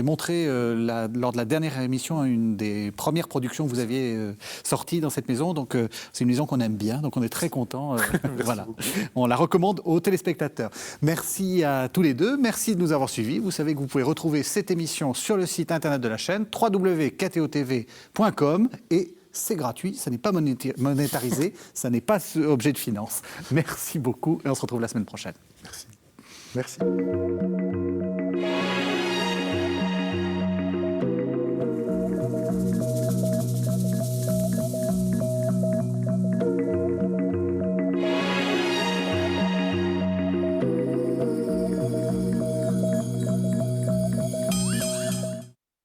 montré, lors de la dernière émission, une des premières productions que vous aviez sorties dans cette maison. Donc, c'est une maison qu'on aime bien, donc on est très contents. Voilà. On la recommande aux téléspectateurs. Merci à tous les deux. Merci de nous avoir suivis. Vous savez que vous pouvez retrouver cette émission sur le site internet de la chaîne, www.ktotv.com, et c'est gratuit, ça n'est pas monétarisé, ça n'est pas objet de finance. Merci beaucoup et on se retrouve la semaine prochaine. Merci.